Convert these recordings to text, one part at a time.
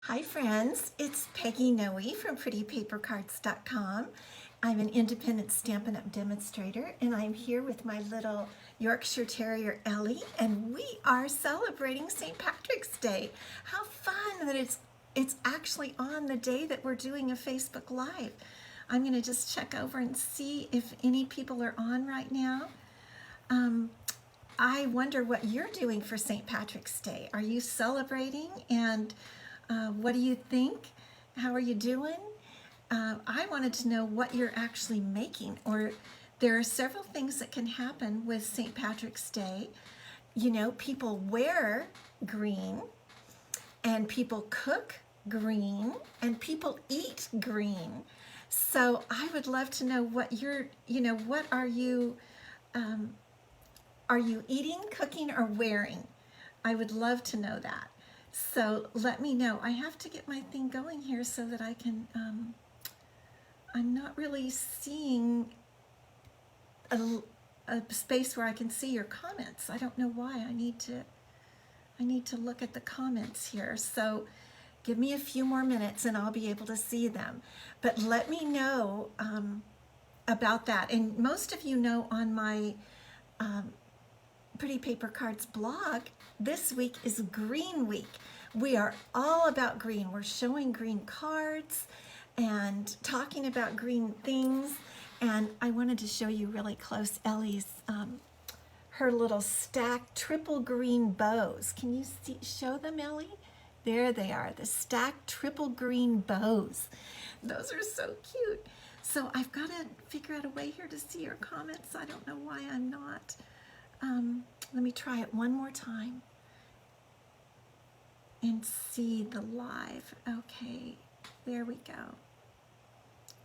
Hi friends, it's Peggy Noe from prettypapercards.com. I'm an independent Stampin' Up! Demonstrator, and I'm here with my little Yorkshire Terrier Ellie, and we are celebrating St. Patrick's Day. How fun that it's actually on the day that we're doing a Facebook Live. I'm going to just check over and see if any people are on right now. I wonder what you're doing for St. Patrick's Day. Are you celebrating? And what do you think? How are you doing? I wanted to know what you're actually making. Or there are several things that can happen with St. Patrick's Day. You know, people wear green, and people cook green, and people eat green. So I would love to know what what are you eating, cooking, or wearing? I would love to know that. So let me know. I have to get my thing going here so that I can, I'm not really seeing a space where I can see your comments. I don't know why. I need to look at the comments here. So give me a few more minutes and I'll be able to see them. But let me know about that. And most of you know on my Pretty Paper Cards blog, this week is Green Week. We are all about green. We're showing green cards and talking about green things. And I wanted to show you really close Ellie's, her little stacked triple green bows. Can you show them, Ellie? There they are, the stacked triple green bows. Those are so cute. So I've got to figure out a way here to see your comments. I don't know why I'm not. Let me try it one more time and see the live. Okay, there we go.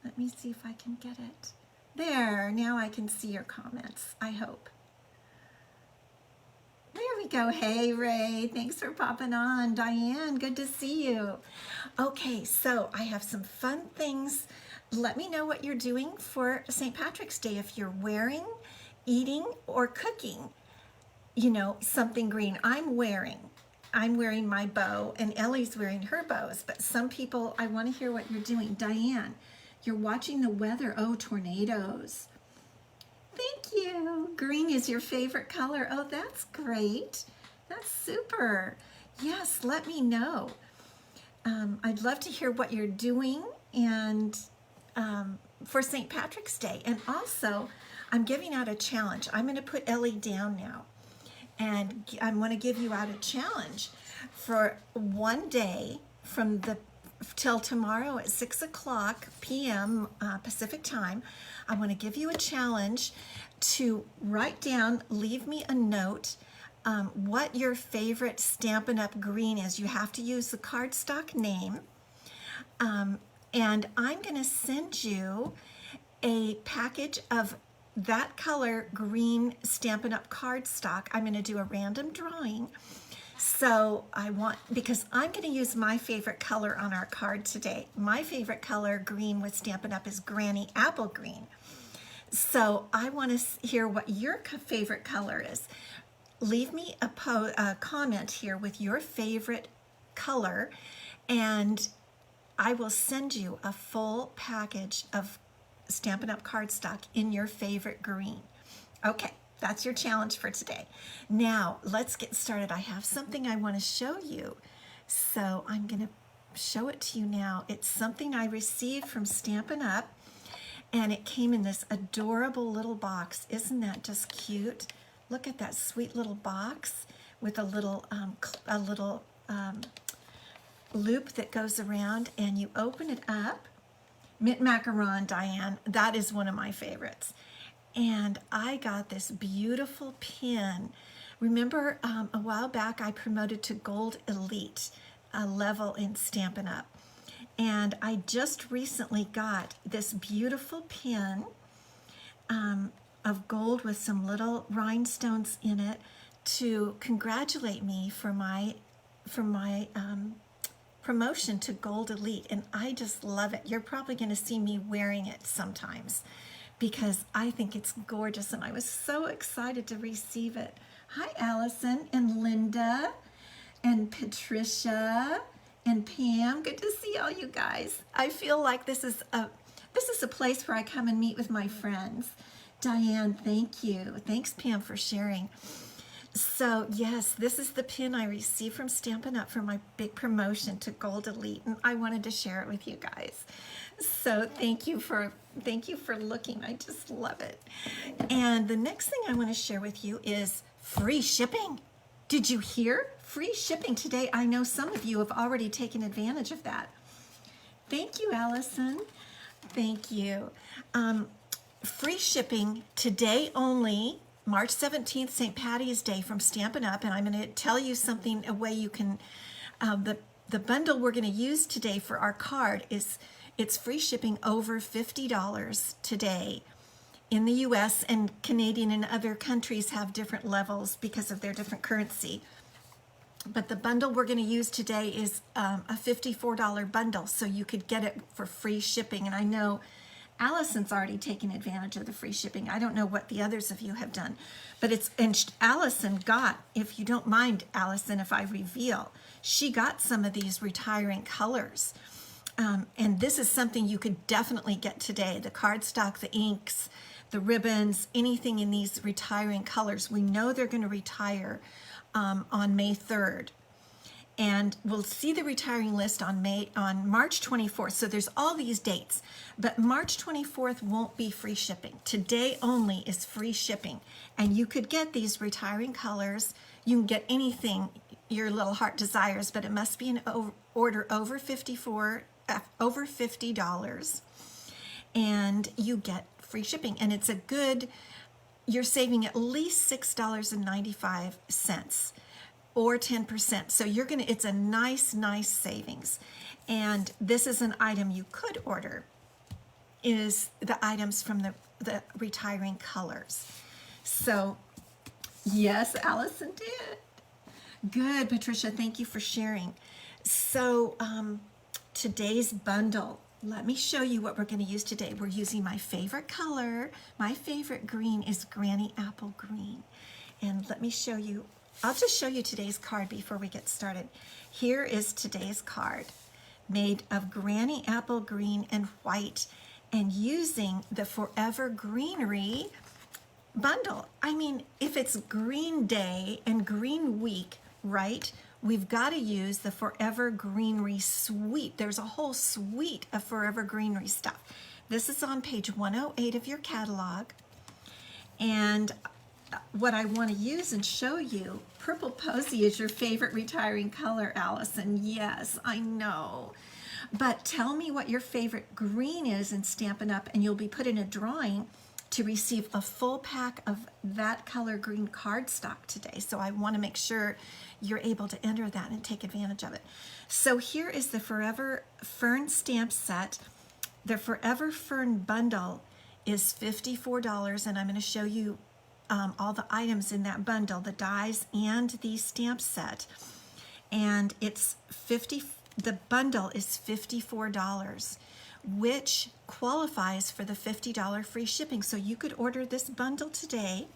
Let me see if I can get it. There, now I can see your comments, I hope. There we go. Hey, Ray, thanks for popping on. Diane, good to see you. Okay, so I have some fun things. Let me know what you're doing for St. Patrick's Day, if you're wearing, eating, or cooking, you know, something green. I'm wearing my bow, and Ellie's wearing her bows, but some people, I want to hear what you're doing. Diane, you're watching the weather. Oh, tornadoes. Thank you. Green is your favorite color. Oh, that's great. That's super. Yes, let me know. I'd love to hear what you're doing and for St. Patrick's Day. And also, I'm giving out a challenge. I'm going to put Ellie down now. And I'm going to give you out a challenge for one day till tomorrow at 6:00 p.m. Pacific time. I want to give you a challenge to write down, leave me a note, what your favorite Stampin' Up! Green is. You have to use the cardstock name. And I'm going to send you a package of that color green Stampin' Up! Cardstock. I'm going to do a random drawing. So because I'm going to use my favorite color on our card today. My favorite color green with Stampin' Up! Is Granny Apple Green. So I want to hear what your favorite color is. Leave me a comment here with your favorite color, and I will send you a full package of Stampin' Up! Cardstock in your favorite green. Okay, that's your challenge for today. Now, let's get started. I have something I want to show you. So I'm going to show it to you now. It's something I received from Stampin' Up! And it came in this adorable little box. Isn't that just cute? Look at that sweet little box with a little loop that goes around, and you open it up. Mint macaron, Diane, that is one of my favorites. And I got this beautiful pin. Remember a while back I promoted to Gold Elite, a level in Stampin' Up! And I just recently got this beautiful pin of gold with some little rhinestones in it to congratulate me for my promotion to Gold Elite, and I just love it. You're probably going to see me wearing it sometimes because I think it's gorgeous, and I was so excited to receive it. Hi, Allison and Linda and Patricia and Pam. Good to see all you guys. I feel like this is a place where I come and meet with my friends. Diane, thank you. Thanks, Pam, for sharing. So yes, this is the pin I received from Stampin' Up! For my big promotion to Gold Elite, and I wanted to share it with you guys. So thank you for looking. I just love it. And the next thing I want to share with you is free shipping. Did you hear? Free shipping today. I know some of you have already taken advantage of that. Thank you, Allison. Thank you. Free shipping today only. March 17th, St. Patty's Day from Stampin' Up! And I'm going to tell you something, a way you can, the bundle we're going to use today for our card is, it's free shipping over $50 today in the US, and Canadian and other countries have different levels because of their different currency. But the bundle we're going to use today is a $54 bundle, so you could get it for free shipping. And I know Allison's already taken advantage of the free shipping. I don't know what the others of you have done, but Allison got, if you don't mind, Allison, if I reveal, she got some of these retiring colors. And this is something you could definitely get today. The cardstock, the inks, the ribbons, anything in these retiring colors. We know they're going to retire on May 3rd. And we'll see the retiring list on March 24th. So there's all these dates, but March 24th won't be free shipping. Today only is free shipping, and you could get these retiring colors. You can get anything your little heart desires, but it must be an order over $50, and you get free shipping. And it's a good, you're saving at least $6.95. Or 10%. So you're gonna, it's a nice savings. And this is an item you could order, is the items from the retiring colors. So yes, Allison did. Good, Patricia, thank you for sharing. So today's bundle, let me show you what we're gonna use today. We're using my favorite color. My favorite green is Granny Apple Green. And let me show you, I'll just show you today's card before we get started. Here is today's card, made of Granny Apple Green and white, and using the Forever Greenery bundle. I mean, if it's Green Day and Green Week, right, we've got to use the Forever Greenery suite. There's a whole suite of Forever Greenery stuff. This is on page 108 of your catalog. And what I want to use and show you, Purple Posy is your favorite retiring color, Allison. Yes, I know. But tell me what your favorite green is in Stampin' Up! And you'll be put in a drawing to receive a full pack of that color green cardstock today. So I want to make sure you're able to enter that and take advantage of it. So here is the Forever Fern stamp set. The Forever Fern bundle is $54, and I'm going to show you all the items in that bundle, the dies and the stamp set. And it's the bundle is $54, which qualifies for the $50 free shipping. So you could order this bundle today.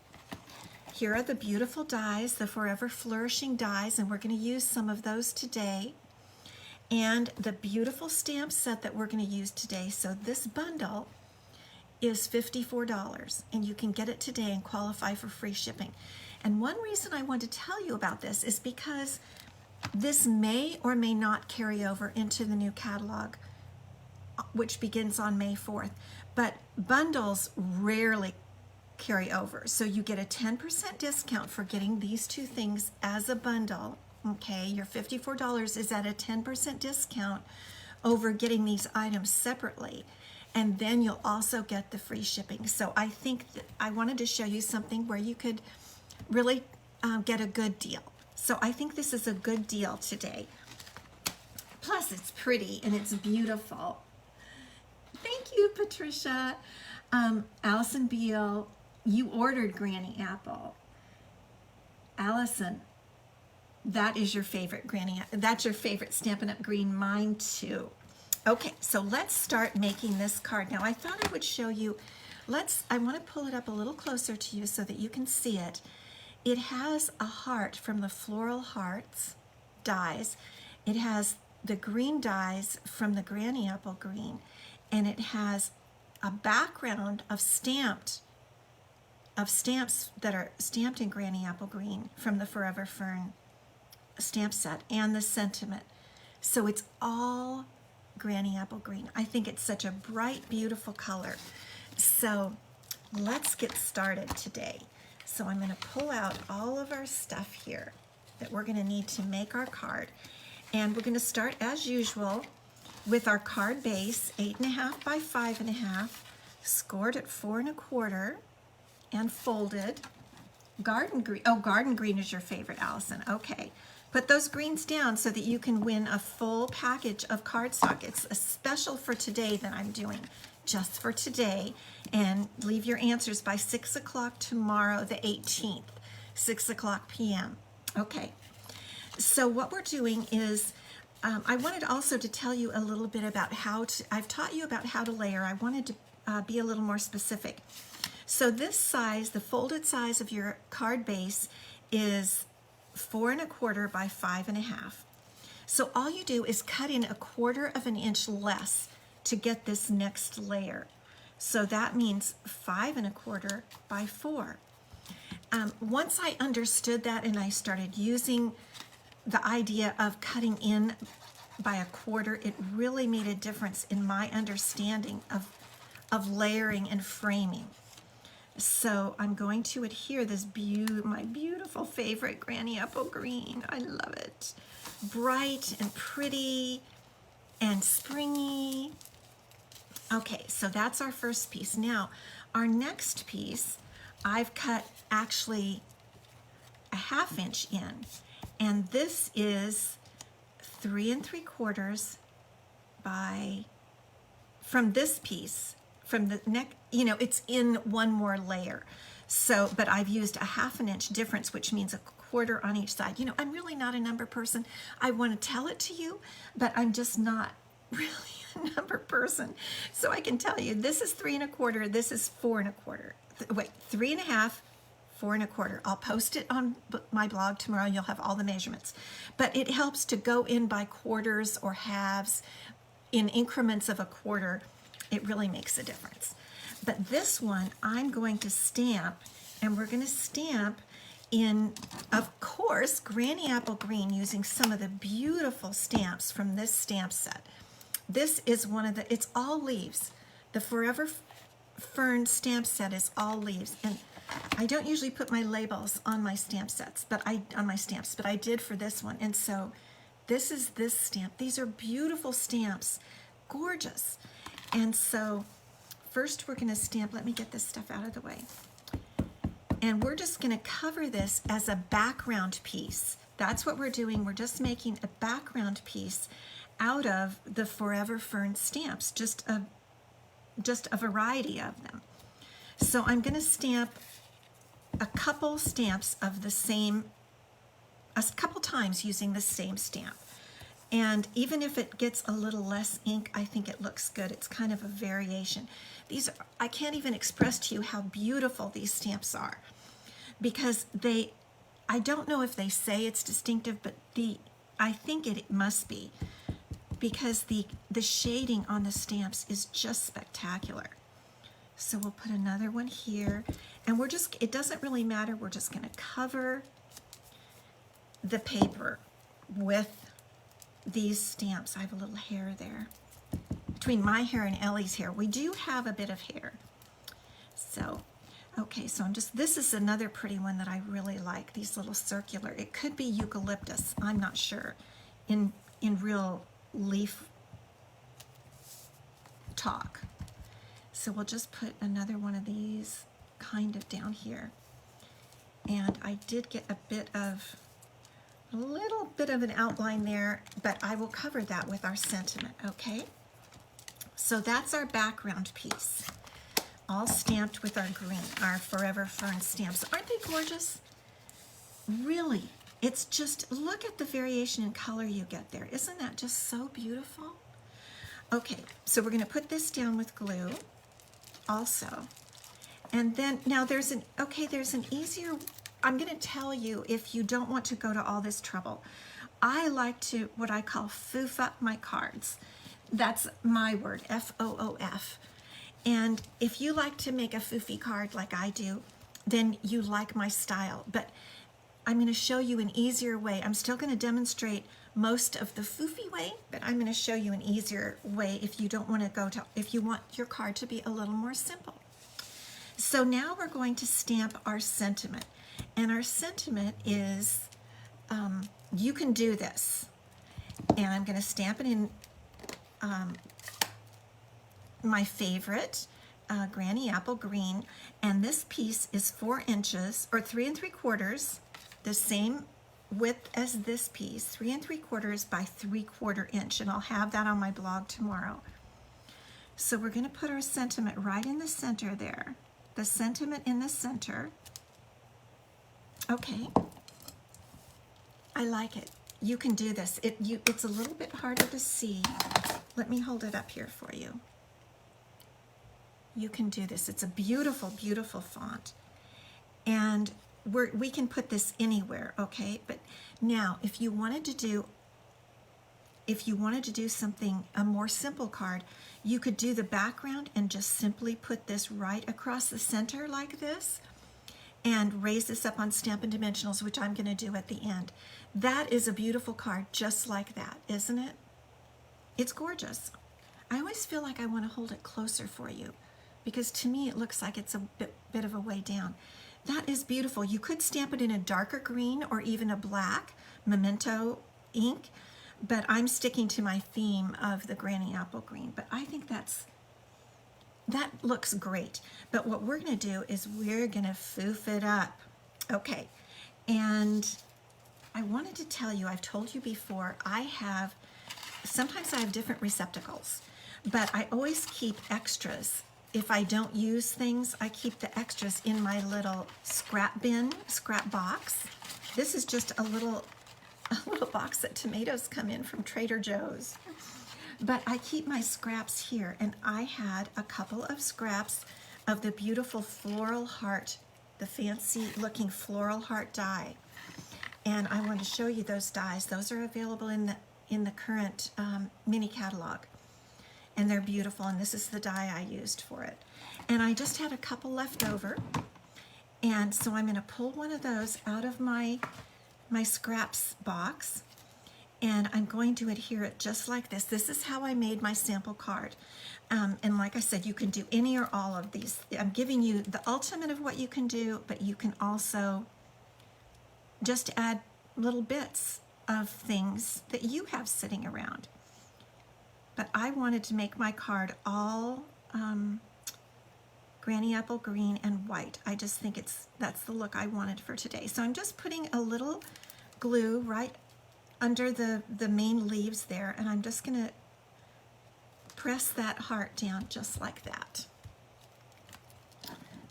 Here are the beautiful dies, the Forever Flourishing dies, and we're going to use some of those today. And the beautiful stamp set that we're going to use today. So this bundle is $54, and you can get it today and qualify for free shipping. And one reason I want to tell you about this is because this may or may not carry over into the new catalog, which begins on May 4th. But bundles rarely carry over. So you get a 10% discount for getting these two things as a bundle. Okay, your $54 is at a 10% discount over getting these items separately. And then you'll also get the free shipping. So I think that I wanted to show you something where you could really get a good deal. So I think this is a good deal today. Plus it's pretty and it's beautiful. Thank you, Patricia. Allison Beal, you ordered Granny Apple. Allison, that is your favorite Granny, that's your favorite Stampin' Up! Green, mine too. Okay, so let's start making this card. Now I thought I would show you, I want to pull it up a little closer to you so that you can see it. It has a heart from the Floral Hearts dies. It has the green dyes from the Granny Apple Green, and it has a background of stamps that are stamped in Granny Apple Green from the Forever Fern stamp set and the sentiment. So it's all Granny Apple Green. I think it's such a bright, beautiful color. So let's get started today. So I'm going to pull out all of our stuff here that we're going to need to make our card. And we're going to start as usual with our card base, 8.5 by 5.5, scored at 4 1/4, and folded. Garden green. Oh, garden green is your favorite, Allison. Okay. Put those greens down so that you can win a full package of cardstock. It's a special for today that I'm doing, just for today. And leave your answers by 6 o'clock tomorrow, the 18th, 6 o'clock p.m. Okay. So what we're doing is, I wanted also to tell you a little bit about I've taught you about how to layer. I wanted to be a little more specific. So this size, the folded size of your card base, is 4 1/4 by 5.5. So all you do is cut in 1/4 of an inch less to get this next layer. So that means 5 1/4 by 4. Once I understood that and I started using the idea of cutting in by 1/4, it really made a difference in my understanding of layering and framing. So I'm going to adhere this my beautiful favorite Granny Apple Green. I love it. Bright and pretty and springy. Okay, so that's our first piece. Now, our next piece, I've cut actually a 1/2 inch in, and this is 3 3/4 by, from this piece, from the neck, you know, it's in one more layer. So, but I've used a 1/2 inch difference, which means 1/4 on each side. You know, I'm really not a number person. I want to tell it to you, but I'm just not really a number person. So I can tell you, this is 3 1/4, this is 4 1/4. Wait, 3.5, 4 1/4. I'll post it on my blog tomorrow. You'll have all the measurements. But it helps to go in by quarters or halves in increments of 1/4. It really makes a difference. But this one, I'm going to stamp, and we're going to stamp in, of course, Granny Apple Green, using some of the beautiful stamps from this stamp set. This is one of it's all leaves. The Forever Fern stamp set is all leaves. And I don't usually put my labels on my stamp sets, but I did for this one. And so this is this stamp. These are beautiful stamps, gorgeous. And so first we're going to stamp, let me get this stuff out of the way. And we're just going to cover this as a background piece. That's what we're doing. We're just making a background piece out of the Forever Fern stamps, just a variety of them. So I'm going to stamp a couple stamps of the same, a couple times using the same stamp. And even if it gets a little less ink, I think it looks good. It's kind of a variation. These are, I can't even express to you how beautiful these stamps are, because I don't know if they say it's distinctive, but I think it must be, because the shading on the stamps is just spectacular. So we'll put another one here, and it doesn't really matter. We're just going to cover the paper with these stamps. I have a little hair there between my hair and Ellie's hair. We do have a bit of hair. So, okay, so this is another pretty one that I really like, these little circular, it could be eucalyptus, I'm not sure, in real leaf talk. So we'll just put another one of these kind of down here. And I did get a little bit of an outline there, but I will cover that with our sentiment, okay? So that's our background piece, all stamped with our green, our Forever Fern stamps. Aren't they gorgeous? Really, it's just, look at the variation in color you get there. Isn't that just so beautiful? Okay, so we're going to put this down with glue also. And then, now there's an easier, I'm going to tell you, if you don't want to go to all this trouble, I like to, what I call foof up my cards. That's my word, F-O-O-F. And if you like to make a foofy card like I do, then you like my style. But I'm going to show you an easier way. I'm still going to demonstrate most of the foofy way, but I'm going to show you an easier way if you don't want to go to, if you want your card to be a little more simple. So now we're going to stamp our sentiment. And our sentiment is, you can do this. And I'm going to stamp it in my favorite Granny Apple Green. And this piece is 4 inches, or 3 3/4, the same width as this piece, 3 3/4 by 3/4 inch. And I'll have that on my blog tomorrow. So we're going to put our sentiment right in the center there. The sentiment in the center. Okay. I like it. You can do this. It's a little bit harder to see. Let me hold it up here for you. You can do this. It's a beautiful, beautiful font. And we can put this anywhere, okay? But now, if you wanted to do something, a more simple card, you could do the background and just simply put this right across the center like this and raise this up on Stampin' Dimensionals, which I'm going to do at the end. That is a beautiful card just like that, isn't it? It's gorgeous. I always feel like I want to hold it closer for you because to me it looks like it's a bit of a way down. That is beautiful. You could stamp it in a darker green or even a black memento ink, but I'm sticking to my theme of the Granny Apple Green. But I think that looks great. But what we're going to do is we're going to foof it up. Okay, and I wanted to tell you, I've told you before, sometimes I have different receptacles, but I always keep extras. If I don't use things, I keep the extras in my little scrap box. This is just a little box that tomatoes come in from Trader Joe's. But I keep my scraps here, and I had a couple of scraps of the beautiful floral heart, the fancy looking floral heart die. And I want to show you those dies. Those are available in the current mini catalog. And they're beautiful, and this is the die I used for it. And I just had a couple left over, and so I'm going to pull one of those out of my scraps box, and I'm going to adhere it just like this. This is how I made my sample card. And like I said, you can do any or all of these. I'm giving you the ultimate of what you can do, but you can also just add little bits of things that you have sitting around. But I wanted to make my card all Granny Apple Green and white. I just think that's the look I wanted for today. So I'm just putting a little glue right under the main leaves there, and I'm just going to press that heart down just like that.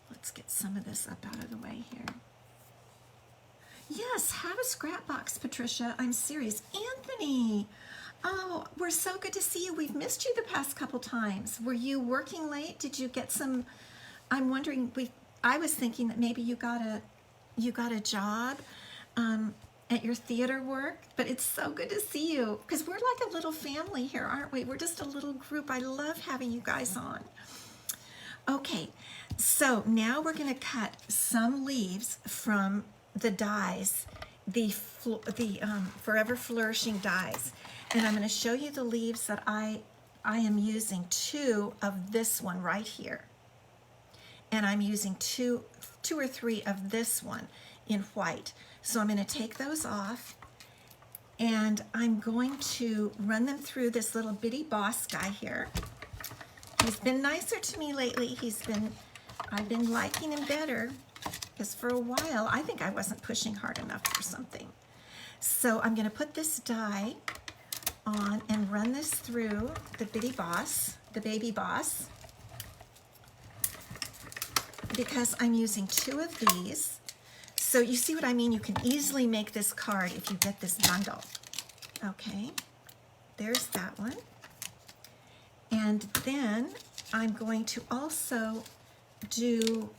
Let's get some of this up out of the way here. Yes, have a scrap box, Patricia. I'm serious. Anthony! Oh, we're so good to see you. We've missed you the past couple times. Were you working late? Did you get some? I'm wondering. I was thinking that maybe you got a job at your theater work. But it's so good to see you because we're like a little family here, aren't we? We're just a little group. I love having you guys on. Okay, so now we're going to cut some leaves from the dies, the Forever Flourishing dies. And I'm going to show you the leaves that I am using 2 of this one right here. And I'm using two or 3 of this one in white. So I'm going to take those off, and I'm going to run them through this little bitty boss guy here. He's been nicer to me lately. I've been liking him better, because for a while I think I wasn't pushing hard enough for something. So I'm going to put this die on and run this through the bitty boss, the baby boss, because I'm using 2 of these. So you see what I mean? You can easily make this card if you get this bundle. Okay, there's that one. And then I'm going to also do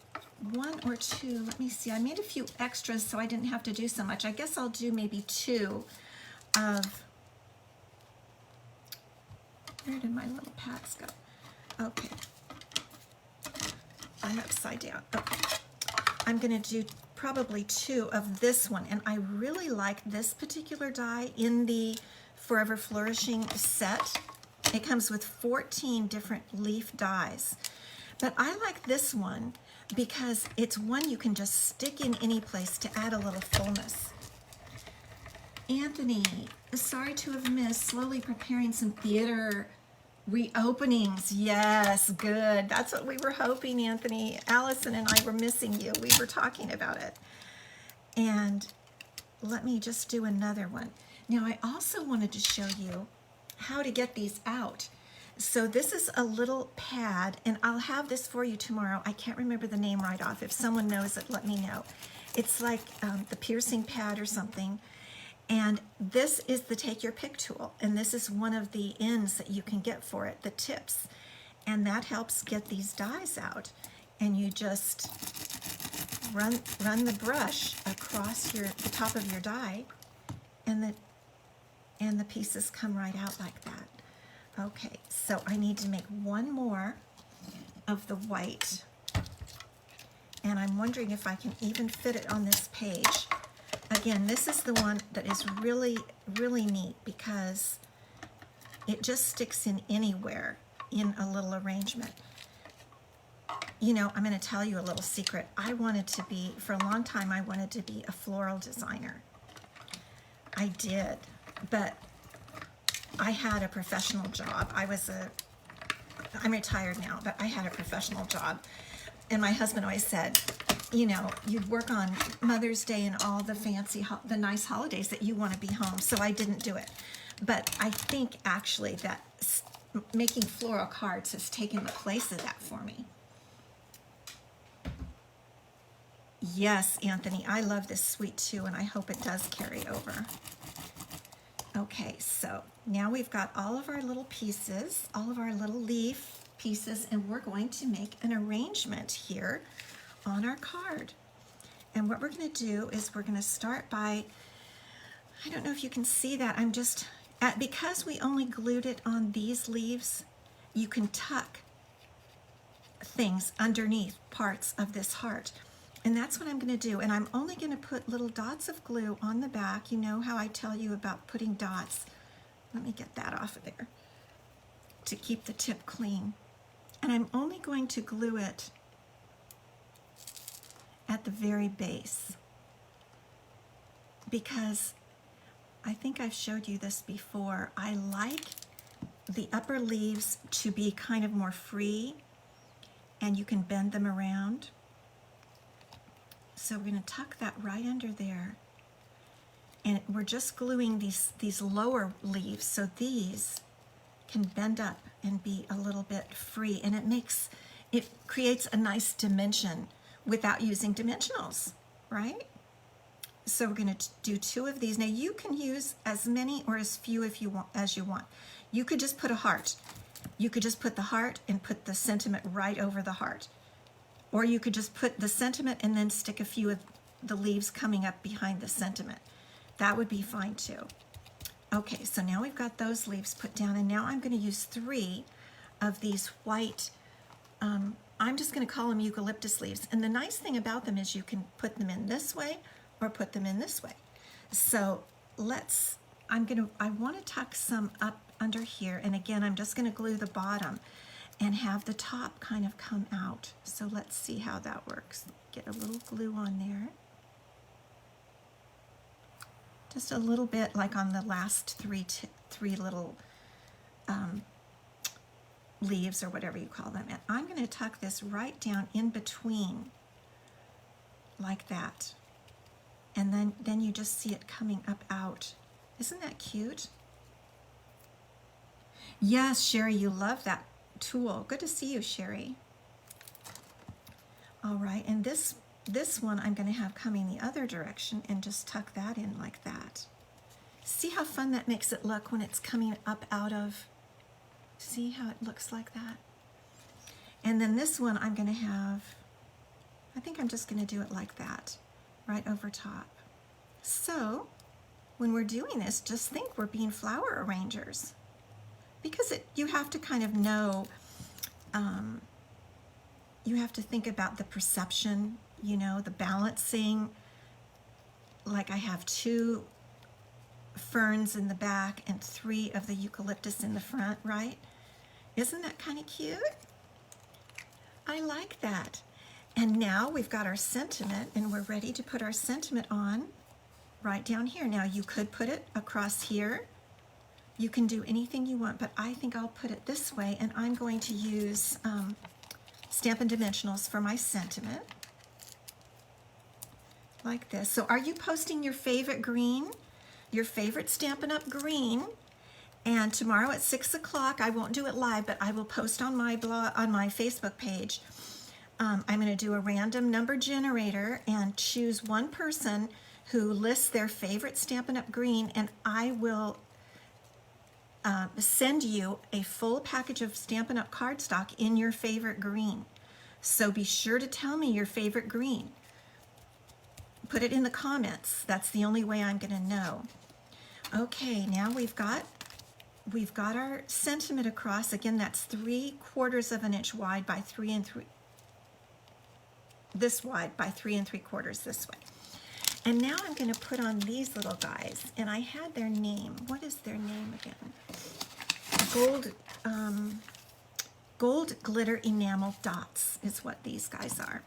1 or 2, let me see, I made a few extras so I didn't have to do so much. I guess I'll do maybe 2 of, where did my little pads go? Okay, I'm upside down. Okay, I'm going to do probably 2 of this one, and I really like this particular die in the Forever Flourishing set. It comes with 14 different leaf dies, but I like this one because it's one you can just stick in any place to add a little fullness. Anthony, sorry to have missed. Slowly preparing some theater reopenings. Yes, good. That's what we were hoping, Anthony. Allison and I were missing you. We were talking about it. And let me just do another one. Now, I also wanted to show you how to get these out. So this is a little pad, and I'll have this for you tomorrow. I can't remember the name right off. If someone knows it, let me know. It's like the piercing pad or something. And this is the take your pick tool, and this is one of the ends that you can get for it, the tips. And that helps get these dies out. And you just run the brush across the top of your die, and the pieces come right out like that. Okay, so I need to make one more of the white, and I'm wondering if I can even fit it on this page. Again, this is the one that is really, really neat because it just sticks in anywhere in a little arrangement. You know, I'm going to tell you a little secret. I wanted to be, for a long time, I wanted to be a floral designer. I did, but I had a professional job. I'm retired now, but I had a professional job. And my husband always said, you know, you'd work on Mother's Day and all the fancy, the nice holidays that you want to be home. So I didn't do it. But I think actually that making floral cards has taken the place of that for me. Yes, Anthony, I love this sweet too, and I hope it does carry over. Okay, so now we've got all of our little pieces, all of our little leaf pieces, and we're going to make an arrangement here on our card. And what we're going to do is we're going to start by, I don't know if you can see that, I'm just, because we only glued it on these leaves, you can tuck things underneath parts of this heart. And that's what I'm going to do. And I'm only going to put little dots of glue on the back. You know how I tell you about putting dots. Let me get that off of there to keep the tip clean. And I'm only going to glue it at the very base because I think I've showed you this before. I like the upper leaves to be kind of more free, and you can bend them around. So we're going to tuck that right under there, and we're just gluing these lower leaves so these can bend up and be a little bit free, and it creates a nice dimension without using dimensionals, right? So we're going to do 2 of these. Now you can use as many or as few as you want. You could just put a heart. You could just put the heart and put the sentiment right over the heart. Or you could just put the sentiment and then stick a few of the leaves coming up behind the sentiment. That would be fine too. Okay, so now we've got those leaves put down, and now I'm going to use 3 of these white, I'm just going to call them eucalyptus leaves. And the nice thing about them is you can put them in this way or put them in this way. So I want to tuck some up under here, and again, I'm just going to glue the bottom and have the top kind of come out. So let's see how that works. Get a little glue on there. Just a little bit like on the last three little leaves or whatever you call them. And I'm going to tuck this right down in between like that. And then you just see it coming up out. Isn't that cute? Yes, Sherry, you love that tool. Good to see you, Sherry. All right, and this one I'm going to have coming the other direction and just tuck that in like that. See how fun that makes it look when it's coming up out of, see how it looks like that? And then this one I'm going to have, I think I'm just going to do it like that, right over top. So when we're doing this, just think we're being flower arrangers. Because you have to kind of know, you have to think about the perception, you know, the balancing. Like I have 2 ferns in the back and 3 of the eucalyptus in the front, right? Isn't that kind of cute? I like that. And now we've got our sentiment, and we're ready to put our sentiment on right down here. Now you could put it across here. You can do anything you want, but I think I'll put it this way, and I'm going to use Stampin' Dimensionals for my sentiment. Like this. So are you posting your favorite green? Your favorite Stampin' Up! Green? And tomorrow at 6 o'clock, I won't do it live, but I will post on my blog, on my Facebook page. I'm going to do a random number generator and choose one person who lists their favorite Stampin' Up! Green, and I will send you a full package of Stampin' Up! Cardstock in your favorite green. So be sure to tell me your favorite green. Put it in the comments. That's the only way I'm going to know. Okay, now we've got our sentiment across. Again, that's 3/4 of an inch wide by 3 3/4 this wide by 3 3/4 this way. And now I'm going to put on these little guys, and I had their name. What is their name again? Gold glitter enamel dots is what these guys are.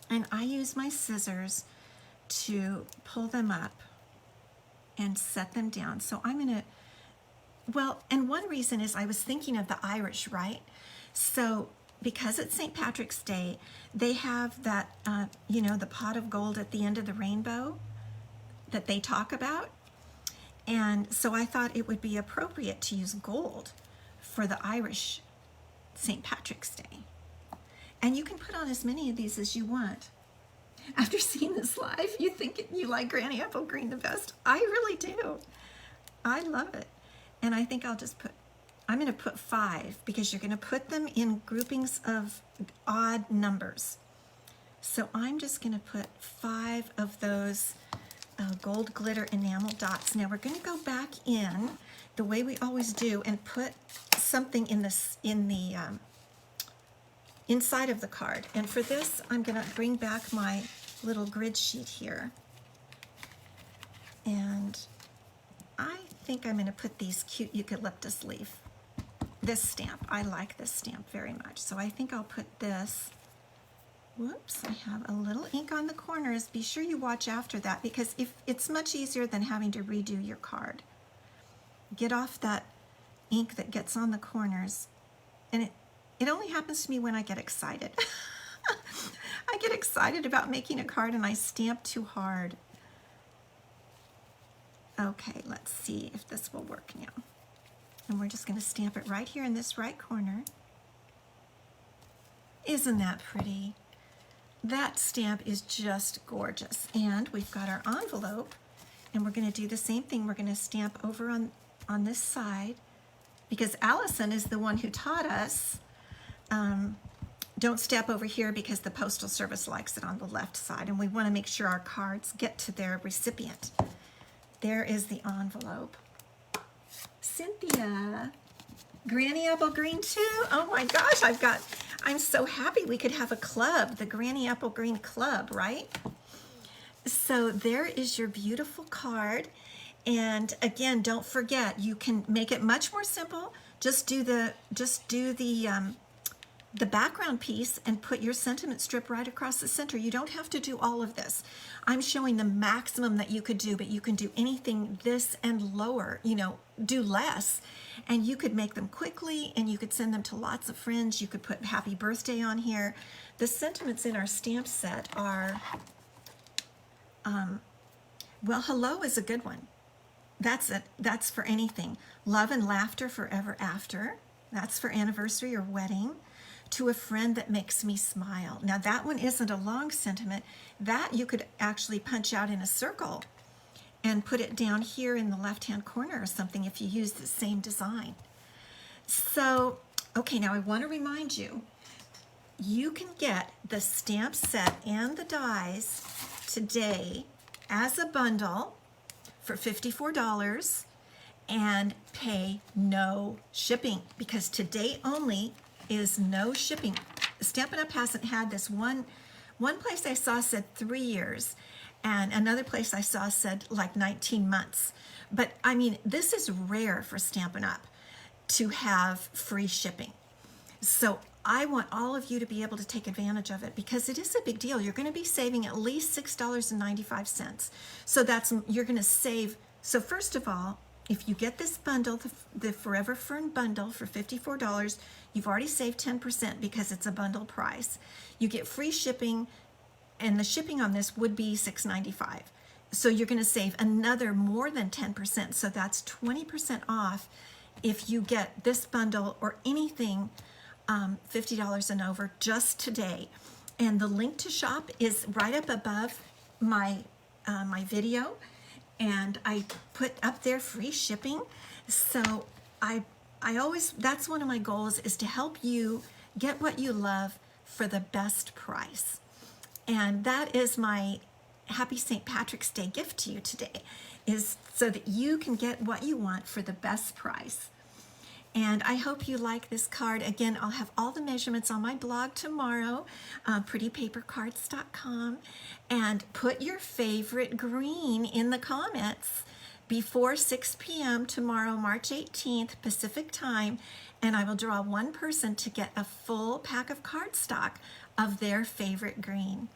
And I use my scissors to pull them up and set them down. So I'm going to, well, and one reason is I was thinking of the Irish, right? So because it's St. Patrick's Day, they have that, you know, the pot of gold at the end of the rainbow that they talk about. And so I thought it would be appropriate to use gold for the Irish St. Patrick's Day. And you can put on as many of these as you want. After seeing this live, you think you like Granny Apple Green the best. I really do. I love it. And I think I'll just put, I'm going to put 5 because you're going to put them in groupings of odd numbers. So I'm just going to put 5 of those gold glitter enamel dots. Now we're going to go back in the way we always do and put something in this inside of the card. And for this, I'm going to bring back my little grid sheet here. And I think I'm going to put these cute eucalyptus leaf. This stamp. I like this stamp very much. So I think I'll put this. Whoops, I have a little ink on the corners. Be sure you watch after that, because if it's much easier than having to redo your card. Get off that ink that gets on the corners. And it only happens to me when I get excited. I get excited about making a card and I stamp too hard. Okay, let's see if this will work now. And we're just going to stamp it right here in this right corner. Isn't that pretty? That stamp is just gorgeous. And we've got our envelope, and we're going to do the same thing. We're going to stamp over on this side, because Allison is the one who taught us don't stamp over here because the Postal Service likes it on the left side, and we want to make sure our cards get to their recipient. There is the envelope. Cynthia, Granny Apple Green too? Oh my gosh, I'm so happy we could have a club, the Granny Apple Green Club, right? So there is your beautiful card. And again, don't forget, you can make it much more simple. Just do the background piece and put your sentiment strip right across the center. You don't have to do all of this. I'm showing the maximum that you could do, but you can do anything this and lower, you know, do less. And you could make them quickly, and you could send them to lots of friends. You could put happy birthday on here. The sentiments in our stamp set are, well, hello is a good one. That's for anything. Love and laughter forever after. That's for anniversary or wedding. To a friend that makes me smile. Now that one isn't a long sentiment. That you could actually punch out in a circle and put it down here in the left-hand corner or something if you use the same design. So, okay, now I want to remind you, you can get the stamp set and the dies today as a bundle for $54 and pay no shipping, because today only is no shipping. Stampin' Up! Hasn't had this. One place I saw said 3 years, and another place I saw said like 19 months. But I mean, this is rare for Stampin' Up! To have free shipping. So I want all of you to be able to take advantage of it, because it is a big deal. You're going to be saving at least $6.95. So you're going to save. So first of all, if you get this bundle, the Forever Fern bundle for $54, you've already saved 10% because it's a bundle price. You get free shipping, and the shipping on this would be $6.95. So you're going to save another more than 10%. So that's 20% off if you get this bundle or anything $50 and over just today. And the link to shop is right up above my video, and I put up there free shipping. So I always, that's one of my goals, is to help you get what you love for the best price. And that is my happy St. Patrick's Day gift to you today, is so that you can get what you want for the best price. And I hope you like this card. Again, I'll have all the measurements on my blog tomorrow, prettypapercards.com. And put your favorite green in the comments before 6 p.m. tomorrow, March 18th, Pacific time. And I will draw one person to get a full pack of cardstock of their favorite green.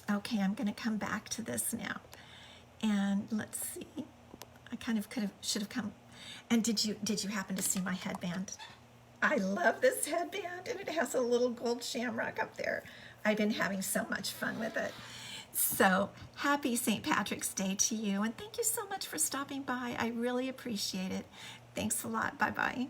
Okay, I'm going to come back to this now. And let's see. I kind of should have come. And did you happen to see my headband? I love this headband, and it has a little gold shamrock up there. I've been having so much fun with it. So happy St. Patrick's Day to you, and thank you so much for stopping by. I really appreciate it. Thanks a lot. Bye-bye.